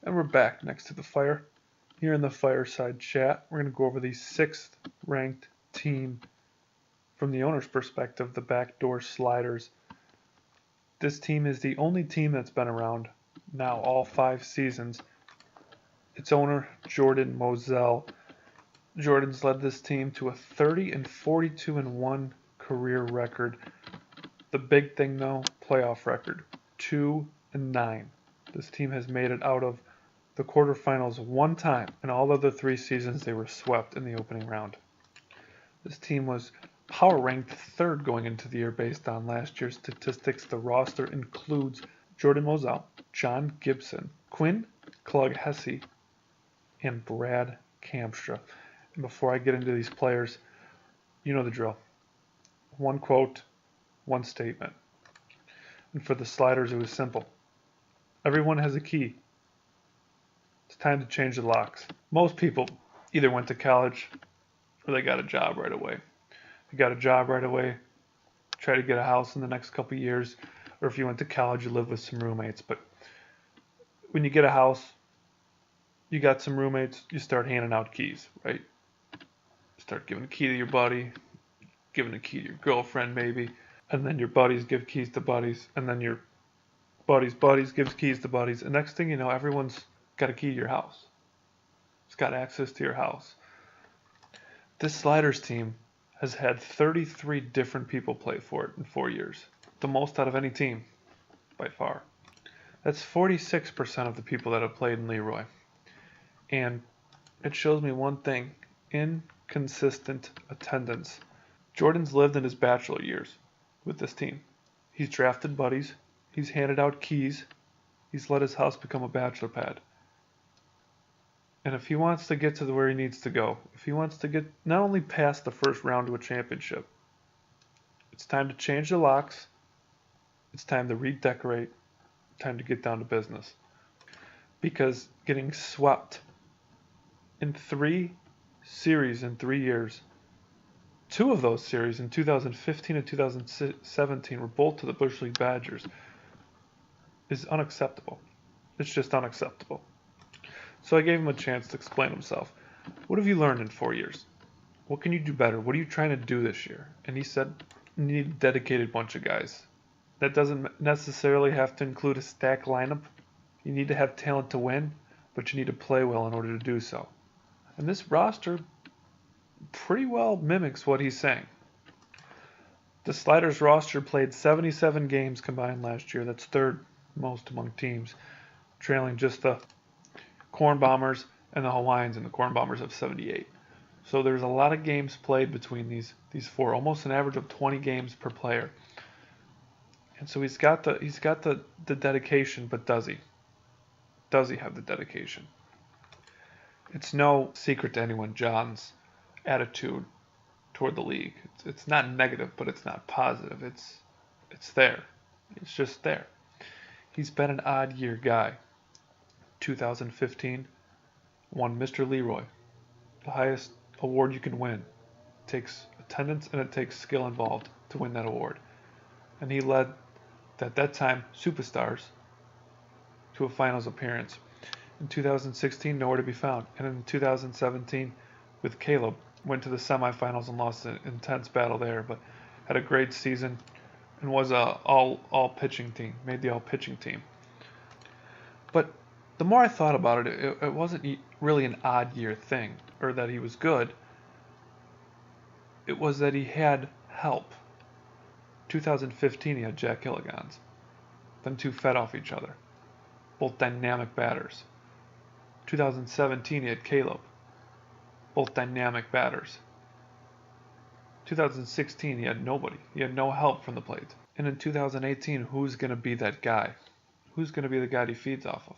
And we're back next to the fire. Here in the Fireside chat, we're going to go over the 6th ranked team from the owner's perspective, the Backdoor Sliders. This team is the only team that's been around now all 5 seasons. Its owner, Jon Mosel. Jordan's led this team to a 30-42-1 career record. The big thing though, playoff record, 2-9. This team has made it out of the quarterfinals one time. In all other 3 seasons, they were swept in the opening round. This team was power ranked 3rd going into the year based on last year's statistics. The roster includes Jon Mosel, Jon Gibson, Quinn Cloghessy, and Brad Kamstra. And before I get into these players, you know the drill. One quote, one statement. And for the Sliders, it was simple. Everyone has a key. It's time to change the locks. Most people either went to college or they got a job right away. If you got a job right away, try to get a house in the next couple of years, or if you went to college, you live with some roommates. But when you get a house, you got some roommates, you start handing out keys, right? Start giving a key to your buddy, giving a key to your girlfriend maybe, and then your buddies give keys to buddies, and then your buddies gives keys to buddies, and next thing you know, everyone's got a key to your house. It's got access to your house. This Sliders team has had 33 different people play for it in 4 years. The most out of any team, by far. That's 46% of the people that have played in Leroy. And it shows me one thing, inconsistent attendance. Jordan's lived in his bachelor years with this team. He's drafted buddies, he's handed out keys, he's let his house become a bachelor pad. And if he wants to get to where he needs to go, if he wants to get not only past the first round to a championship, it's time to change the locks, it's time to redecorate, time to get down to business. Because getting swept in 3 series in 3 years, 2 of those series in 2015 and 2017 were both to the Bush League Badgers, is unacceptable. It's just unacceptable. So I gave him a chance to explain himself. What have you learned in 4 years? What can you do better? What are you trying to do this year? And he said, you need a dedicated bunch of guys. That doesn't necessarily have to include a stacked lineup. You need to have talent to win, but you need to play well in order to do so. And this roster pretty well mimics what he's saying. The Sliders roster played 77 games combined last year. That's 3rd most among teams, trailing just the Corn Bombers and the Hawaiians, and the Corn Bombers have 78. So there's a lot of games played between these 4, almost an average of 20 games per player. And so he's got the dedication, but does he? Does he have the dedication? It's no secret to anyone Jon's attitude toward the league. It's not negative, but it's not positive. It's there. It's just there. He's been an odd year guy. 2015 won Mr. Leroy, the highest award you can win. It takes attendance and it takes skill involved to win that award. And he led, at that time, Superstars to a finals appearance. In 2016, nowhere to be found. And in 2017, with Caleb, went to the semifinals and lost an intense battle there, but had a great season and was a all pitching team, made the all pitching team. But the more I thought about it, it wasn't really an odd year thing, or that he was good. It was that he had help. 2015, he had Jack Hilligans. Them 2 fed off each other. Both dynamic batters. 2017, he had Caleb. Both dynamic batters. 2016, he had nobody. He had no help from the plate. And in 2018, who's going to be that guy? Who's going to be the guy he feeds off of?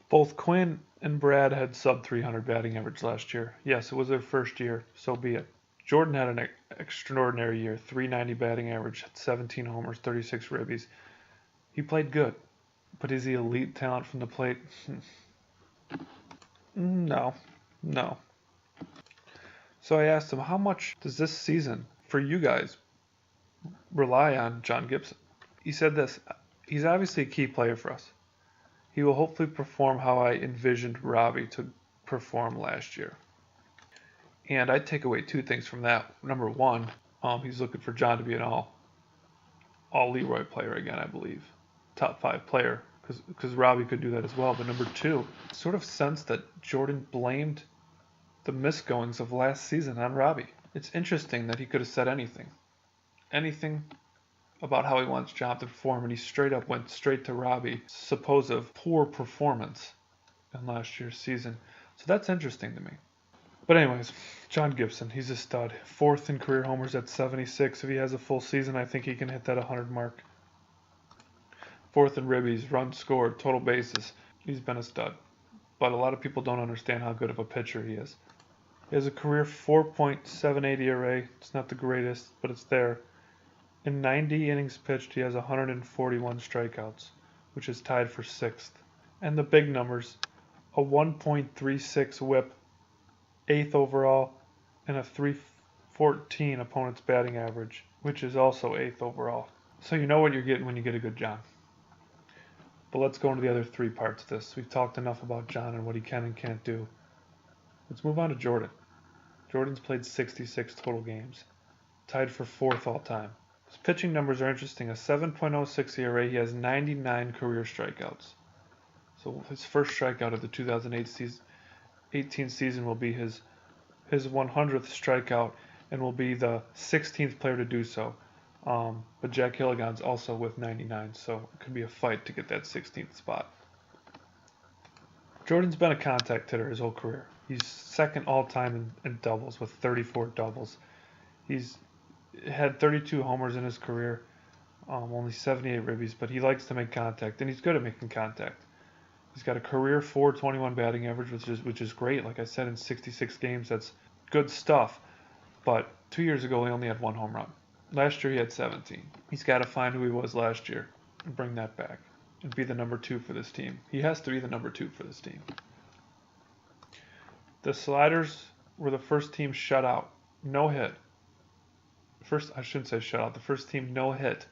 Both Quinn and Brad had sub-300 batting average last year. Yes, it was their first year, so be it. Jordan had an extraordinary year, 390 batting average, 17 homers, 36 ribbies. He played good, but is he elite talent from the plate? No. So I asked him, how much does this season, for you guys, rely on Jon Gibson? He said this, he's obviously a key player for us. He will hopefully perform how I envisioned Robbie to perform last year. And I take away two things from that. Number one, he's looking for Jon to be an all Leroy player again, I believe. Top 5 player, because Robbie could do that as well. But number two, sort of sense that Jordan blamed the misgoings of last season on Robbie. It's interesting that he could have said anything about how he wants Jon to perform, and he straight up went straight to Robbie's supposed poor performance in last year's season. So that's interesting to me. But anyways, Jon Gibson, he's a stud. 4th in career homers at 76. If he has a full season, I think he can hit that 100 mark. 4th in ribbies, runs scored, total bases. He's been a stud. But a lot of people don't understand how good of a pitcher he is. He has a career 4.78 ERA. It's not the greatest, but it's there. In 90 innings pitched, he has 141 strikeouts, which is tied for 6th. And the big numbers, a 1.36 whip, 8th overall, and a 314 opponent's batting average, which is also 8th overall. So you know what you're getting when you get a good Jon. But let's go into the other 3 parts of this. We've talked enough about Jon and what he can and can't do. Let's move on to Jordan. Jordan's played 66 total games, tied for 4th all time. His pitching numbers are interesting. A 7.06 ERA, he has 99 career strikeouts. So his first strikeout of the 2018 season will be his 100th strikeout and will be the 16th player to do so. But Jack Hilligan's also with 99, so it could be a fight to get that 16th spot. Jordan's been a contact hitter his whole career. He's 2nd all-time in doubles with 34 doubles. He's had 32 homers in his career, only 78 ribbies, but he likes to make contact, and he's good at making contact. He's got a career .421 batting average, which is great. Like I said, in 66 games, that's good stuff. But 2 years ago, he only had 1 home run. Last year, he had 17. He's got to find who he was last year and bring that back and be the number 2 for this team. He has to be the number 2 for this team. The Sliders were the first team shut out. No hit. I shouldn't say shut out. The first team no hit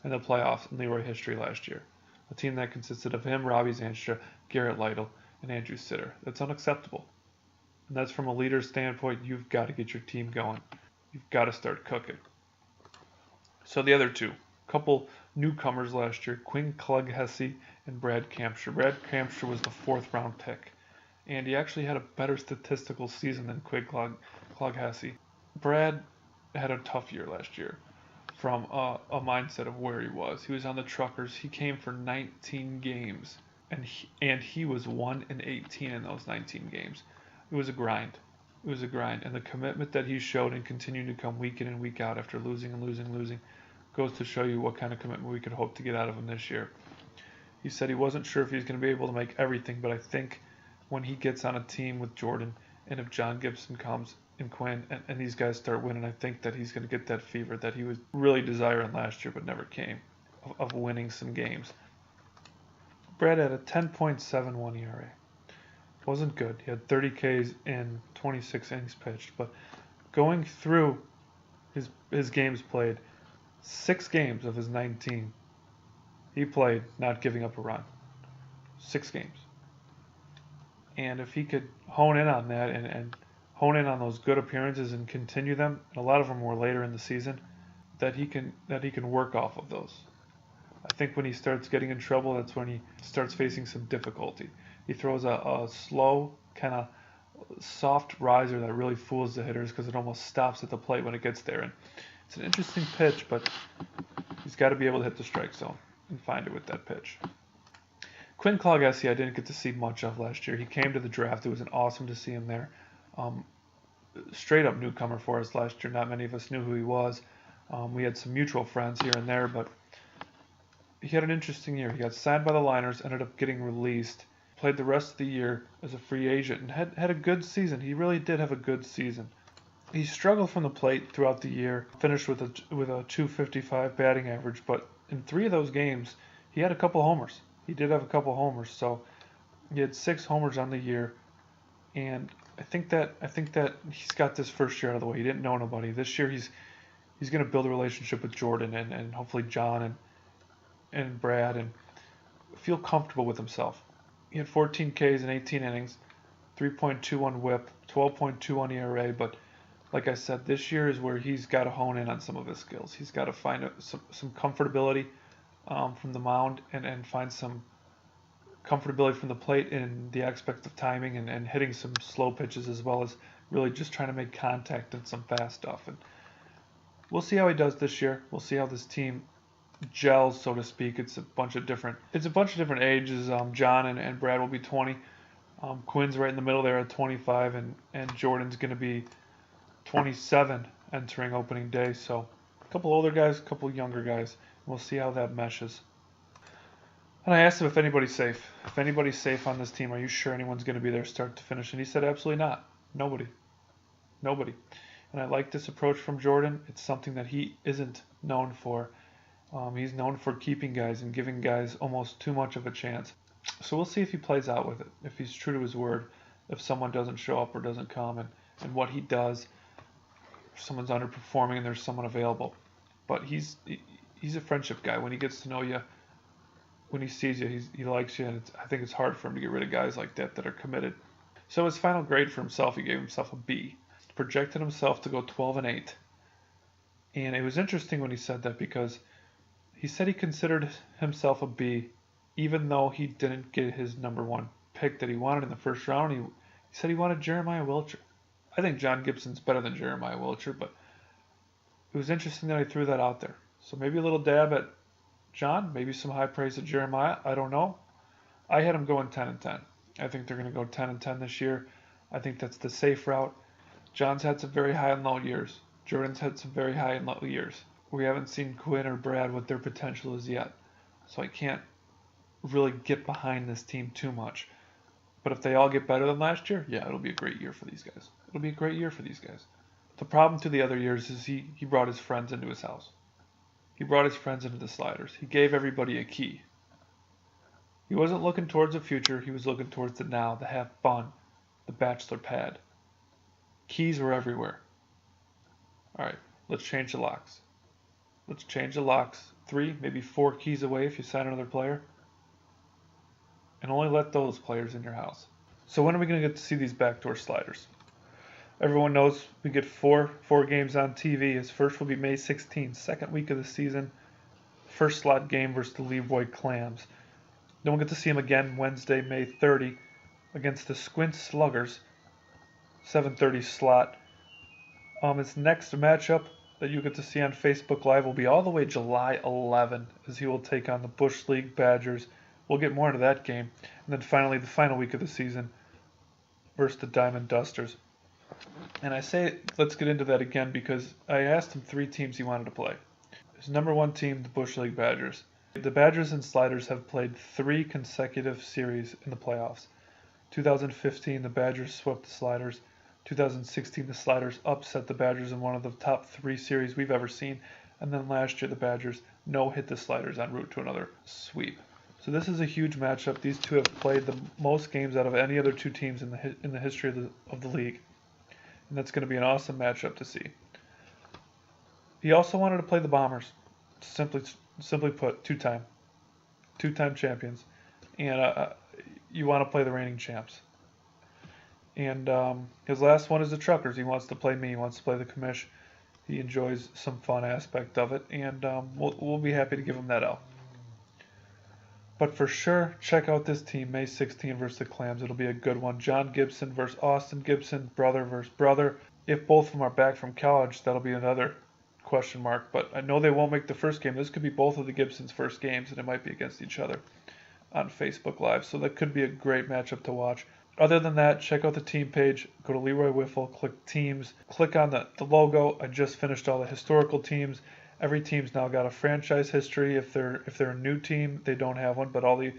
in the playoffs in Leroy history last year. A team that consisted of him, Robbie Zanstra, Garrett Lytle, and Andrew Sitter. That's unacceptable. And that's from a leader's standpoint. You've got to get your team going. You've got to start cooking. So the other 2, couple newcomers last year, Quinn Cloghessy and Brad Kamstra. Brad Kamstra was the 4th round pick, and he actually had a better statistical season than Quinn Cloghessy. Brad had a tough year last year from a mindset of where he was. He was on the Truckers. He came for 19 games, and he was 1-18 in those 19 games. It was a grind. It was a grind, and the commitment that he showed and continued to come week in and week out after losing goes to show you what kind of commitment we could hope to get out of him this year. He said he wasn't sure if he was going to be able to make everything, but I think when he gets on a team with Jordan, and if Jon Gibson comes and Quinn and these guys start winning, I think that he's going to get that fever that he was really desiring last year but never came, of winning some games. Brad had a 10.71 ERA. Wasn't good. He had 30 Ks in 26 innings pitched, but going through his games played, 6 games of his 19, he played not giving up a run. 6 games. And if he could hone in on that and hone in on those good appearances and continue them, and a lot of them were later in the season, that he can work off of those. I think when he starts getting in trouble, that's when he starts facing some difficulty. He throws a slow, kind of soft riser that really fools the hitters because it almost stops at the plate when it gets there. And it's an interesting pitch, but he's got to be able to hit the strike zone and find it with that pitch. Quinn Cloghessy I didn't get to see much of last year. He came to the draft. It was awesome to see him there. Straight up newcomer for us last year. Not many of us knew who he was. We had some mutual friends here and there, but he had an interesting year. He got signed by the Liners, ended up getting released, played the rest of the year as a free agent, and had a good season. He really did have a good season. He struggled from the plate throughout the year, finished with a .255 batting average, but in 3 of those games, he had a couple homers. He did have a couple homers, so he had 6 homers on the year, and I think that he's got this first year out of the way. He didn't know nobody. This year he's going to build a relationship with Jordan and hopefully Jon and Brad and feel comfortable with himself. He had 14 Ks in 18 innings, 3.21 WHIP, 12.21 ERA. But like I said, this year is where he's got to hone in on some of his skills. He's got to find some comfortability from the mound and find some comfortability from the plate in the aspect of timing and hitting some slow pitches, as well as really just trying to make contact and some fast stuff. And we'll see how he does this year. We'll see how this team gels, so to speak. It's a bunch of different ages. John and Brad will be 20. Quinn's right in the middle there at 25, and Jordan's going to be 27 entering opening day. So a couple older guys, a couple younger guys. We'll see how that meshes. And I asked him if anybody's safe. If anybody's safe on this team, are you sure anyone's going to be there start to finish? And he said absolutely not. Nobody. And I like this approach from Jordan. It's something that he isn't known for. He's known for keeping guys and giving guys almost too much of a chance. So we'll see if he plays out with it, if he's true to his word, if someone doesn't show up or doesn't come, and what he does, if someone's underperforming and there's someone available. But he's a friendship guy. When he gets to know you, when he sees you, he likes you, and I think it's hard for him to get rid of guys like that are committed. So his final grade for himself, he gave himself a B. Projected himself to go 12-8. And it was interesting when he said that, because he said he considered himself a B even though he didn't get his number one pick that he wanted in the first round. He said he wanted Jeremiah Wilcher. I think Jon Gibson's better than Jeremiah Wilcher, but it was interesting that I threw that out there. So maybe a little dab at Jon, maybe some high praise at Jeremiah. I don't know. I had him going 10-10. I think they're going to go 10-10 this year. I think that's the safe route. Jon's had some very high and low years. Jordan's had some very high and low years. We haven't seen Quinn or Brad what their potential is yet. So I can't really get behind this team too much. But if they all get better than last year, yeah, it'll be a great year for these guys. It'll be a great year for these guys. The problem to the other years is he brought his friends into his house. He brought his friends into the sliders. He gave everybody a key. He wasn't looking towards the future. He was looking towards the now, the have fun, the bachelor pad. Keys were everywhere. All right, let's change the locks. Let's change the locks. 3, maybe 4 keys away if you sign another player. And only let those players in your house. So when are we going to get to see these backdoor sliders? Everyone knows we get four games on TV. His first will be May 16th, second week of the season. First slot game versus the Leroy Clams. Then we'll get to see him again Wednesday, May 30, against the Squint Sluggers, 7:30 slot. His next matchup that you get to see on Facebook Live will be all the way July 11, as he will take on the Bush League Badgers. We'll get more into that game. And then finally, the final week of the season versus the Diamond Dusters. And I say let's get into that again because I asked him 3 teams he wanted to play. His number 1 team, the Bush League Badgers. The Badgers and Sliders have played 3 consecutive series in the playoffs. 2015, the Badgers swept the Sliders. 2016, the Sliders upset the Badgers in one of the top 3 series we've ever seen. And then last year, the Badgers no-hit the Sliders en route to another sweep. So this is a huge matchup. These two have played the most games out of any other 2 teams in the history of the league. And that's going to be an awesome matchup to see. He also wanted to play the Bombers. Simply put, two-time champions. And you want to play the reigning champs. And his last one is the Truckers. He wants to play me. He wants to play the commish. He enjoys some fun aspect of it. And we'll be happy to give him that out. But for sure, check out this team, May 16 versus the Clams. It'll be a good one. Jon Gibson versus Austin Gibson, brother versus brother. If both of them are back from college, that'll be another question mark. But I know they won't make the first game. This could be both of the Gibsons' first games, and it might be against each other on Facebook Live. So that could be a great matchup to watch. Other than that, check out the team page. Go to Leroy Wiffle, click Teams. Click on the logo. I just finished all the historical teams. Every team's now got a franchise history. If they're a new team, they don't have one. But all the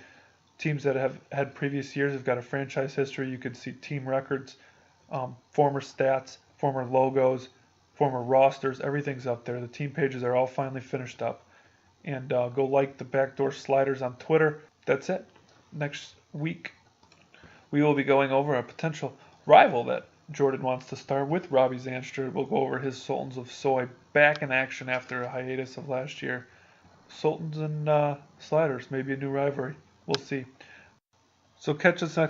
teams that have had previous years have got a franchise history. You can see team records, former stats, former logos, former rosters. Everything's up there. The team pages are all finally finished up. And go like the Backdoor Sliders on Twitter. That's it. Next week, we will be going over a potential rival that Jordan wants to start with Robbie Zanstra. We'll go over his Sultans of Soy back in action after a hiatus of last year. Sultans and Sliders, maybe a new rivalry. We'll see. So catch us next